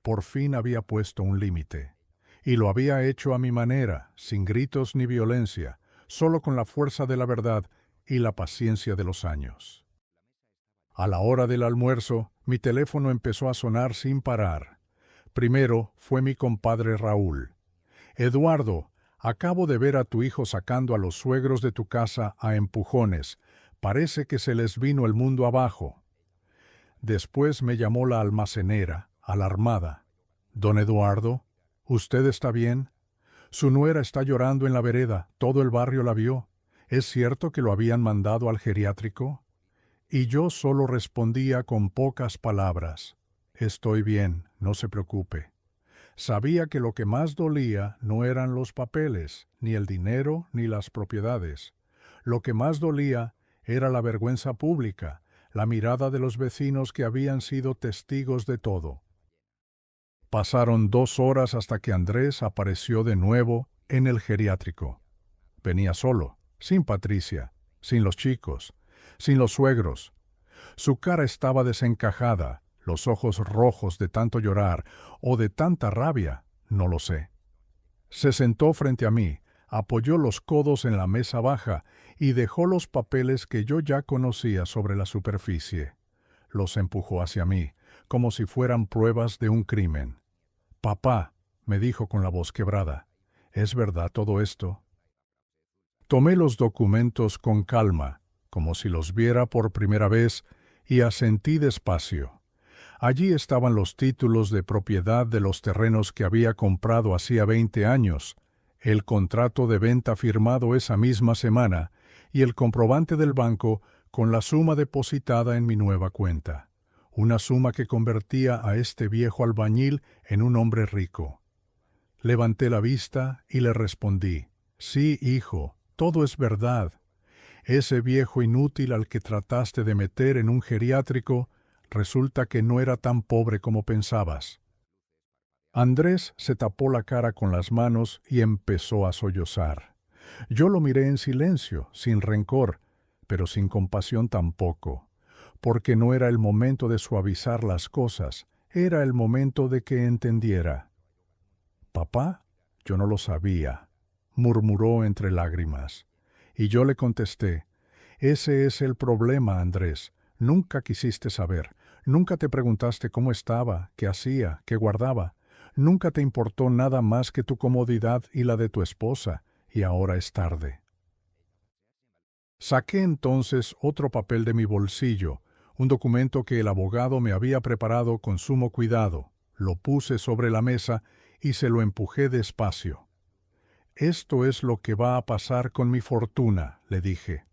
por fin había puesto un límite. Y lo había hecho a mi manera, sin gritos ni violencia, solo con la fuerza de la verdad y la paciencia de los años. A la hora del almuerzo, mi teléfono empezó a sonar sin parar. Primero fue mi compadre Raúl. Eduardo, acabo de ver a tu hijo sacando a los suegros de tu casa a empujones. Parece que se les vino el mundo abajo. Después me llamó la almacenera, alarmada. Don Eduardo, ¿usted está bien? Su nuera está llorando en la vereda, todo el barrio la vio. ¿Es cierto que lo habían mandado al geriátrico? Y yo solo respondía con pocas palabras. Estoy bien, no se preocupe. Sabía que lo que más dolía no eran los papeles, ni el dinero, ni las propiedades. Lo que más dolía era la vergüenza pública, la mirada de los vecinos que habían sido testigos de todo. Pasaron 2 horas hasta que Andrés apareció de nuevo en el geriátrico. Venía solo, sin Patricia, sin los chicos, sin los suegros. Su cara estaba desencajada, los ojos rojos de tanto llorar o de tanta rabia, no lo sé. Se sentó frente a mí, apoyó los codos en la mesa baja y dejó los papeles que yo ya conocía sobre la superficie. Los empujó hacia mí, como si fueran pruebas de un crimen. «Papá», me dijo con la voz quebrada, «¿es verdad todo esto?» Tomé los documentos con calma, como si los viera por primera vez, y asentí despacio. Allí estaban los títulos de propiedad de los terrenos que había comprado hacía 20 años, el contrato de venta firmado esa misma semana y el comprobante del banco con la suma depositada en mi nueva cuenta. Una suma que convertía a este viejo albañil en un hombre rico. Levanté la vista y le respondí, «Sí, hijo, todo es verdad. Ese viejo inútil al que trataste de meter en un geriátrico resulta que no era tan pobre como pensabas». Andrés se tapó la cara con las manos y empezó a sollozar. Yo lo miré en silencio, sin rencor, pero sin compasión tampoco, porque no era el momento de suavizar las cosas, era el momento de que entendiera. «Papá, yo no lo sabía», murmuró entre lágrimas. Y yo le contesté, «Ese es el problema, Andrés. Nunca quisiste saber. Nunca te preguntaste cómo estaba, qué hacía, qué guardaba. Nunca te importó nada más que tu comodidad y la de tu esposa, y ahora es tarde». Saqué entonces otro papel de mi bolsillo, un documento que el abogado me había preparado con sumo cuidado. Lo puse sobre la mesa y se lo empujé despacio. «Esto es lo que va a pasar con mi fortuna», le dije.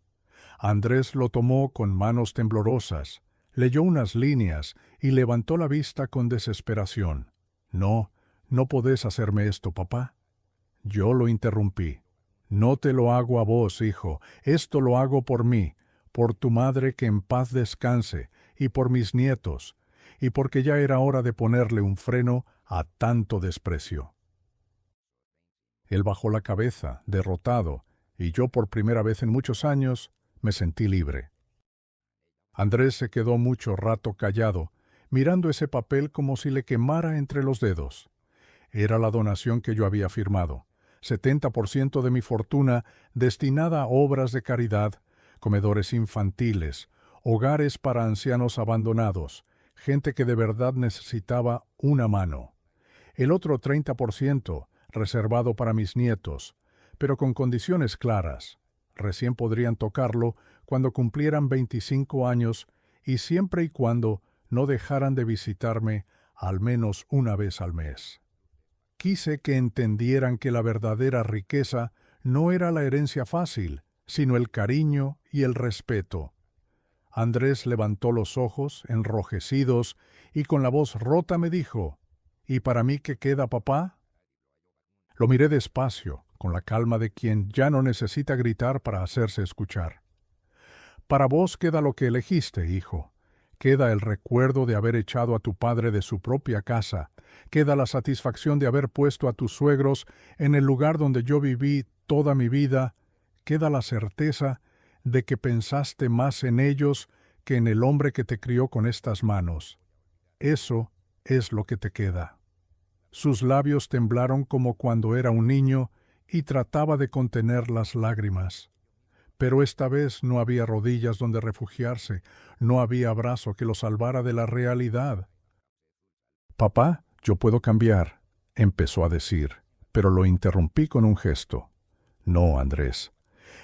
Andrés lo tomó con manos temblorosas, leyó unas líneas y levantó la vista con desesperación. «No, no podés hacerme esto, papá». Yo lo interrumpí. «No te lo hago a vos, hijo, esto lo hago por mí, por tu madre que en paz descanse, y por mis nietos, y porque ya era hora de ponerle un freno a tanto desprecio». Él bajó la cabeza, derrotado, y yo por primera vez en muchos años me sentí libre. Andrés se quedó mucho rato callado, mirando ese papel como si le quemara entre los dedos. Era la donación que yo había firmado, 70% de mi fortuna destinada a obras de caridad, comedores infantiles, hogares para ancianos abandonados, gente que de verdad necesitaba una mano. El otro 30% reservado para mis nietos, pero con condiciones claras. Recién podrían tocarlo cuando cumplieran 25 años y siempre y cuando no dejaran de visitarme al menos una vez al mes. Quise que entendieran que la verdadera riqueza no era la herencia fácil, sino el cariño y el respeto. Andrés levantó los ojos, enrojecidos, y con la voz rota me dijo, «¿Y para mí qué queda, papá?». Lo miré despacio, con la calma de quien ya no necesita gritar para hacerse escuchar. Para vos queda lo que elegiste, hijo. Queda el recuerdo de haber echado a tu padre de su propia casa. Queda la satisfacción de haber puesto a tus suegros en el lugar donde yo viví toda mi vida. Queda la certeza de que pensaste más en ellos que en el hombre que te crió con estas manos. Eso es lo que te queda. Sus labios temblaron como cuando era un niño y trataba de contener las lágrimas. Pero esta vez no había rodillas donde refugiarse, no había abrazo que lo salvara de la realidad. «Papá, yo puedo cambiar», empezó a decir, pero lo interrumpí con un gesto. «No, Andrés,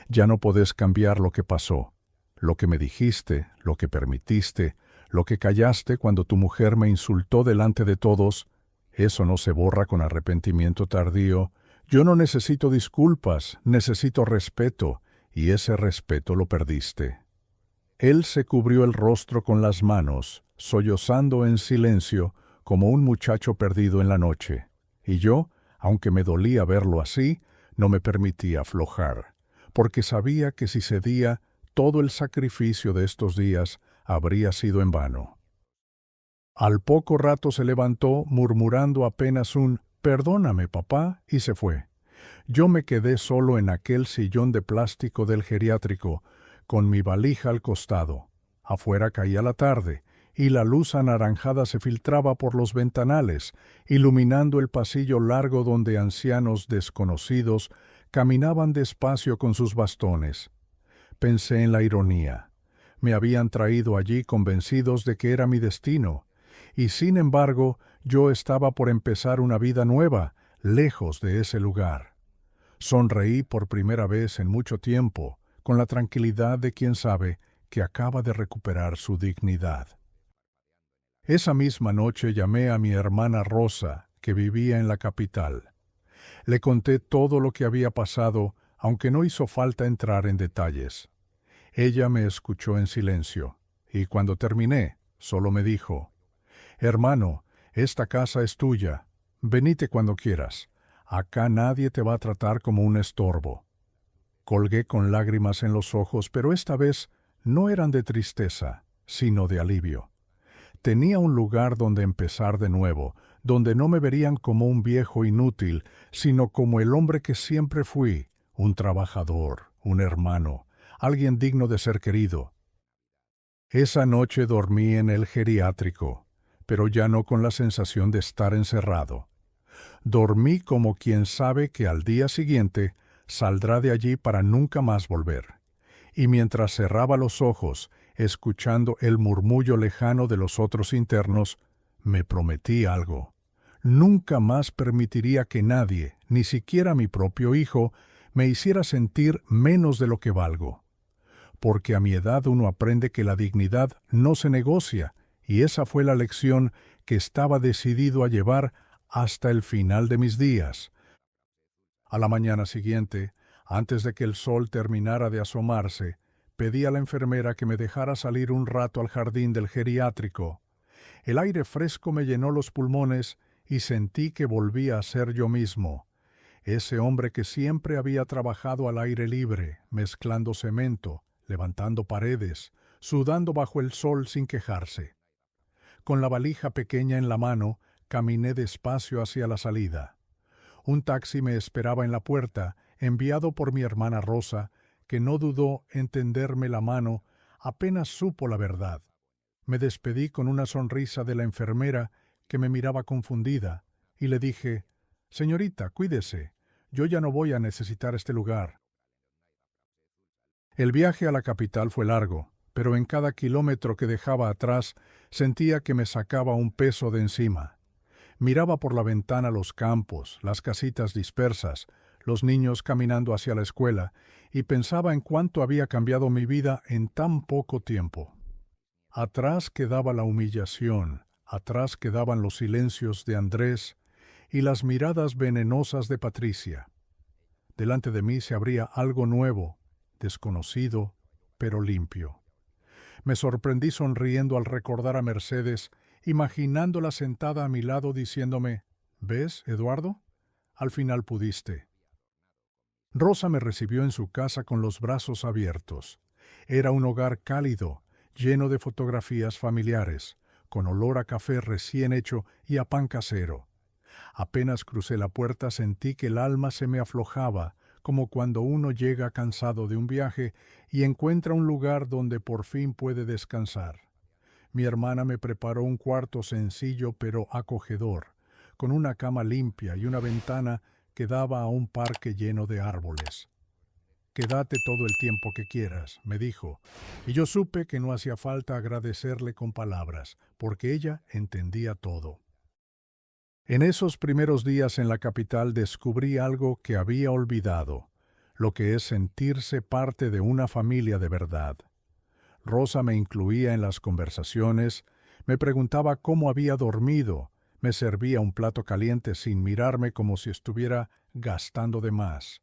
ya no podés cambiar lo que pasó, lo que me dijiste, lo que permitiste, lo que callaste cuando tu mujer me insultó delante de todos. Eso no se borra con arrepentimiento tardío. Yo no necesito disculpas, necesito respeto, y ese respeto lo perdiste». Él se cubrió el rostro con las manos, sollozando en silencio como un muchacho perdido en la noche, y yo, aunque me dolía verlo así, no me permitía aflojar, porque sabía que si cedía, todo el sacrificio de estos días habría sido en vano. Al poco rato se levantó, murmurando apenas un «Perdóname, papá», y se fue. Yo me quedé solo en aquel sillón de plástico del geriátrico, con mi valija al costado. Afuera caía la tarde, y la luz anaranjada se filtraba por los ventanales, iluminando el pasillo largo donde ancianos desconocidos caminaban despacio con sus bastones. Pensé en la ironía. Me habían traído allí convencidos de que era mi destino, y sin embargo yo estaba por empezar una vida nueva, lejos de ese lugar. Sonreí por primera vez en mucho tiempo, con la tranquilidad de quien sabe que acaba de recuperar su dignidad. Esa misma noche llamé a mi hermana Rosa, que vivía en la capital. Le conté todo lo que había pasado, aunque no hizo falta entrar en detalles. Ella me escuchó en silencio, y cuando terminé, solo me dijo: «Hermano, esta casa es tuya. Venite cuando quieras. Acá nadie te va a tratar como un estorbo». Colgué con lágrimas en los ojos, pero esta vez no eran de tristeza, sino de alivio. Tenía un lugar donde empezar de nuevo, donde no me verían como un viejo inútil, sino como el hombre que siempre fui, un trabajador, un hermano, alguien digno de ser querido. Esa noche dormí en el geriátrico, pero ya no con la sensación de estar encerrado. Dormí como quien sabe que al día siguiente saldrá de allí para nunca más volver. Y mientras cerraba los ojos, escuchando el murmullo lejano de los otros internos, me prometí algo. Nunca más permitiría que nadie, ni siquiera mi propio hijo, me hiciera sentir menos de lo que valgo. Porque a mi edad uno aprende que la dignidad no se negocia, y esa fue la lección que estaba decidido a llevar hasta el final de mis días. A la mañana siguiente, antes de que el sol terminara de asomarse, pedí a la enfermera que me dejara salir un rato al jardín del geriátrico. El aire fresco me llenó los pulmones y sentí que volvía a ser yo mismo, ese hombre que siempre había trabajado al aire libre, mezclando cemento, levantando paredes, sudando bajo el sol sin quejarse. Con la valija pequeña en la mano, caminé despacio hacia la salida. Un taxi me esperaba en la puerta, enviado por mi hermana Rosa, que no dudó en tenderme la mano apenas supo la verdad. Me despedí con una sonrisa de la enfermera, que me miraba confundida, y le dije: «Señorita, cuídese, yo ya no voy a necesitar este lugar». El viaje a la capital fue largo, pero en cada kilómetro que dejaba atrás sentía que me sacaba un peso de encima. Miraba por la ventana los campos, las casitas dispersas, los niños caminando hacia la escuela, y pensaba en cuánto había cambiado mi vida en tan poco tiempo. Atrás quedaba la humillación, atrás quedaban los silencios de Andrés y las miradas venenosas de Patricia. Delante de mí se abría algo nuevo, desconocido, pero limpio. Me sorprendí sonriendo al recordar a Mercedes, imaginándola sentada a mi lado diciéndome: «¿Ves, Eduardo? Al final pudiste. Rosa me recibió en su casa con los brazos abiertos. Era un hogar cálido, lleno de fotografías familiares, con olor a café recién hecho y a pan casero. Apenas crucé la puerta sentí que el alma se me aflojaba, como cuando uno llega cansado de un viaje y encuentra un lugar donde por fin puede descansar. Mi hermana me preparó un cuarto sencillo pero acogedor, con una cama limpia y una ventana que daba a un parque lleno de árboles. «Quédate todo el tiempo que quieras», me dijo, y yo supe que no hacía falta agradecerle con palabras, porque ella entendía todo. En esos primeros días en la capital descubrí algo que había olvidado, lo que es sentirse parte de una familia de verdad. Rosa me incluía en las conversaciones, me preguntaba cómo había dormido, me servía un plato caliente sin mirarme como si estuviera gastando de más.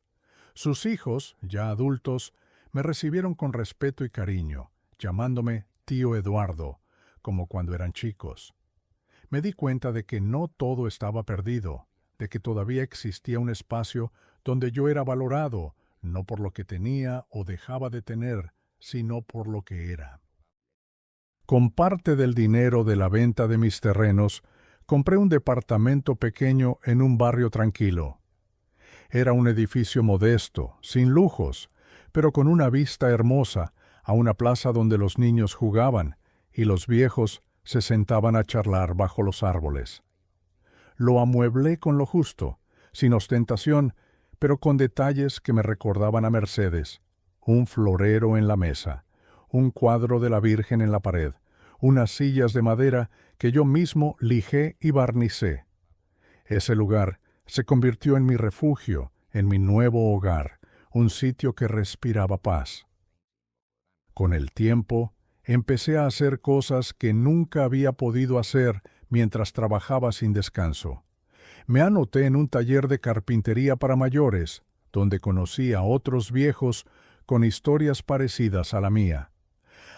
Sus hijos, ya adultos, me recibieron con respeto y cariño, llamándome tío Eduardo, como cuando eran chicos. Me di cuenta de que no todo estaba perdido, de que todavía existía un espacio donde yo era valorado, no por lo que tenía o dejaba de tener, sino por lo que era. Con parte del dinero de la venta de mis terrenos, compré un departamento pequeño en un barrio tranquilo. Era un edificio modesto, sin lujos, pero con una vista hermosa a una plaza donde los niños jugaban y los viejos se sentaban a charlar bajo los árboles. Lo amueblé con lo justo, sin ostentación, pero con detalles que me recordaban a Mercedes. Un florero en la mesa, un cuadro de la Virgen en la pared, unas sillas de madera que yo mismo lijé y barnicé. Ese lugar se convirtió en mi refugio, en mi nuevo hogar, un sitio que respiraba paz. Con el tiempo, empecé a hacer cosas que nunca había podido hacer mientras trabajaba sin descanso. Me anoté en un taller de carpintería para mayores, donde conocí a otros viejos con historias parecidas a la mía.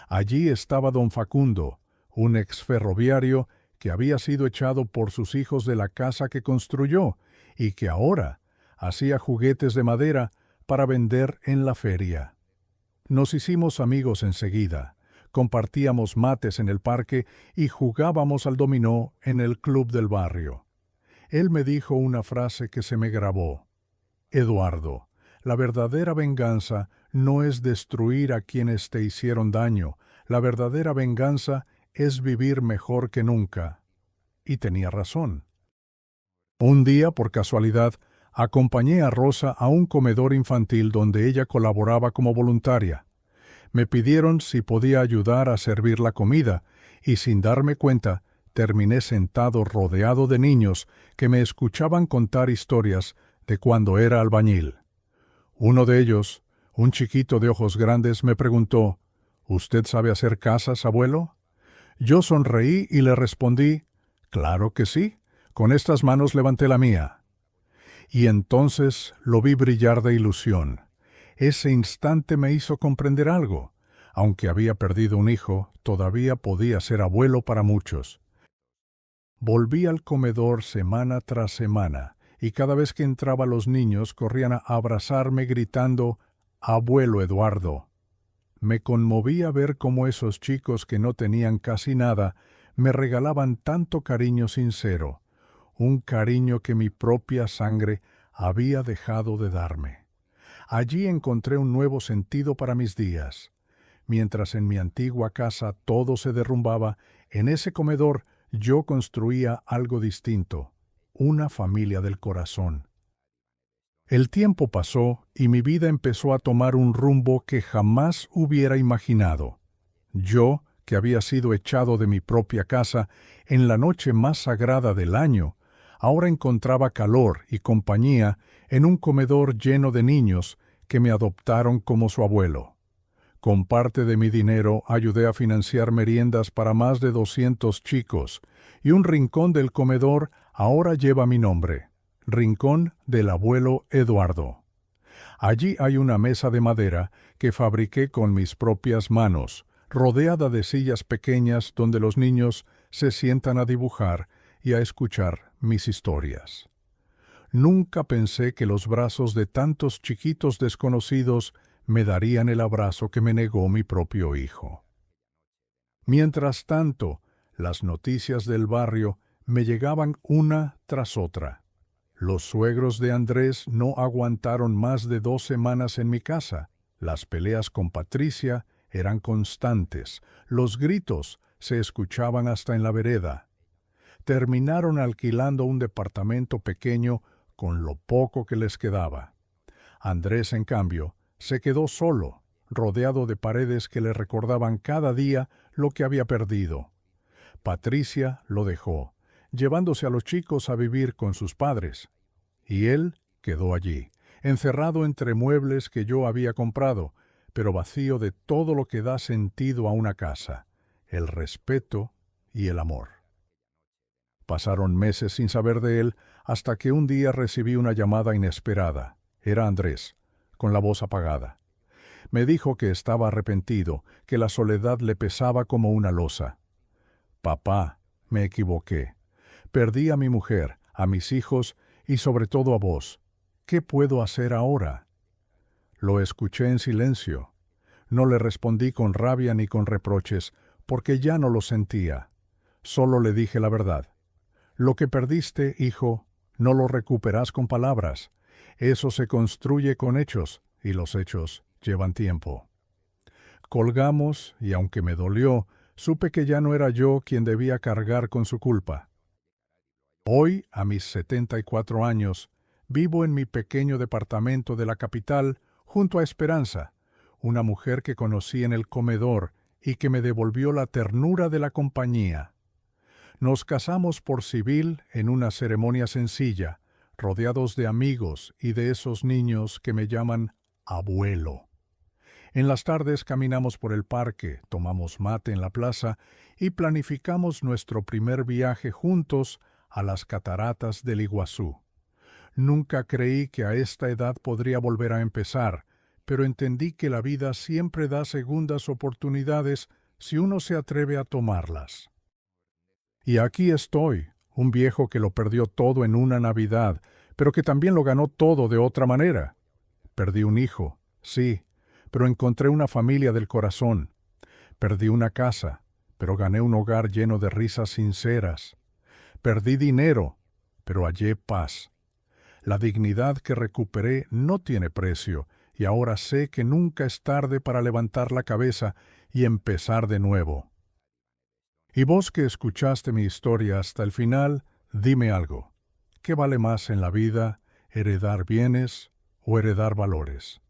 Allí estaba don Facundo, un exferroviario que había sido echado por sus hijos de la casa que construyó y que ahora hacía juguetes de madera para vender en la feria. Nos hicimos amigos enseguida, compartíamos mates en el parque y jugábamos al dominó en el club del barrio. Él me dijo una frase que se me grabó: «Eduardo, la verdadera venganza no es destruir a quienes te hicieron daño, la verdadera venganza es vivir mejor que nunca». Y tenía razón. Un día, por casualidad, acompañé a Rosa a un comedor infantil donde ella colaboraba como voluntaria. Me pidieron si podía ayudar a servir la comida, y sin darme cuenta, terminé sentado rodeado de niños que me escuchaban contar historias de cuando era albañil. Uno de ellos, un chiquito de ojos grandes, me preguntó: «¿Usted sabe hacer casas, abuelo?». Yo sonreí y le respondí: «Claro que sí, con estas manos levanté la mía». Y entonces lo vi brillar de ilusión. Ese instante me hizo comprender algo. Aunque había perdido un hijo, todavía podía ser abuelo para muchos. Volví al comedor semana tras semana, y cada vez que entraba los niños corrían a abrazarme gritando: «Abuelo Eduardo». Me conmovía ver cómo esos chicos que no tenían casi nada me regalaban tanto cariño sincero, un cariño que mi propia sangre había dejado de darme. Allí encontré un nuevo sentido para mis días. Mientras en mi antigua casa todo se derrumbaba, en ese comedor yo construía algo distinto, una familia del corazón. El tiempo pasó y mi vida empezó a tomar un rumbo que jamás hubiera imaginado. Yo, que había sido echado de mi propia casa en la noche más sagrada del año, ahora encontraba calor y compañía en un comedor lleno de niños que me adoptaron como su abuelo. Con parte de mi dinero ayudé a financiar meriendas para más de 200 chicos, y un rincón del comedor ahora lleva mi nombre: Rincón del Abuelo Eduardo. Allí hay una mesa de madera que fabriqué con mis propias manos, rodeada de sillas pequeñas donde los niños se sientan a dibujar y a escuchar mis historias. Nunca pensé que los brazos de tantos chiquitos desconocidos me darían el abrazo que me negó mi propio hijo. Mientras tanto, las noticias del barrio me llegaban una tras otra. Los suegros de Andrés no aguantaron más de 2 semanas en mi casa. Las peleas con Patricia eran constantes. Los gritos se escuchaban hasta en la vereda. Terminaron alquilando un departamento pequeño con lo poco que les quedaba. Andrés, en cambio, se quedó solo, rodeado de paredes que le recordaban cada día lo que había perdido. Patricia lo dejó, llevándose a los chicos a vivir con sus padres. Y él quedó allí, encerrado entre muebles que yo había comprado, pero vacío de todo lo que da sentido a una casa, el respeto y el amor. Pasaron meses sin saber de él, hasta que un día recibí una llamada inesperada. Era Andrés, con la voz apagada. Me dijo que estaba arrepentido, que la soledad le pesaba como una losa. Papá, me equivoqué. Perdí a mi mujer, a mis hijos y sobre todo a vos. ¿Qué puedo hacer ahora? Lo escuché en silencio. No le respondí con rabia ni con reproches, porque ya no lo sentía. Solo le dije la verdad. Lo que perdiste, hijo, no lo recuperás con palabras. Eso se construye con hechos, y los hechos llevan tiempo. Colgamos, y aunque me dolió, supe que ya no era yo quien debía cargar con su culpa. Hoy, a mis 74 años, vivo en mi pequeño departamento de la capital junto a Esperanza, una mujer que conocí en el comedor y que me devolvió la ternura de la compañía. Nos casamos por civil en una ceremonia sencilla, rodeados de amigos y de esos niños que me llaman abuelo. En las tardes caminamos por el parque, tomamos mate en la plaza y planificamos nuestro primer viaje juntos a las cataratas del Iguazú. Nunca creí que a esta edad podría volver a empezar, pero entendí que la vida siempre da segundas oportunidades si uno se atreve a tomarlas. Y aquí estoy, un viejo que lo perdió todo en una Navidad, pero que también lo ganó todo de otra manera. Perdí un hijo, sí, pero encontré una familia del corazón. Perdí una casa, pero gané un hogar lleno de risas sinceras. Perdí dinero, pero hallé paz. La dignidad que recuperé no tiene precio, y ahora sé que nunca es tarde para levantar la cabeza y empezar de nuevo. Y vos que escuchaste mi historia hasta el final, dime algo. ¿Qué vale más en la vida, heredar bienes o heredar valores?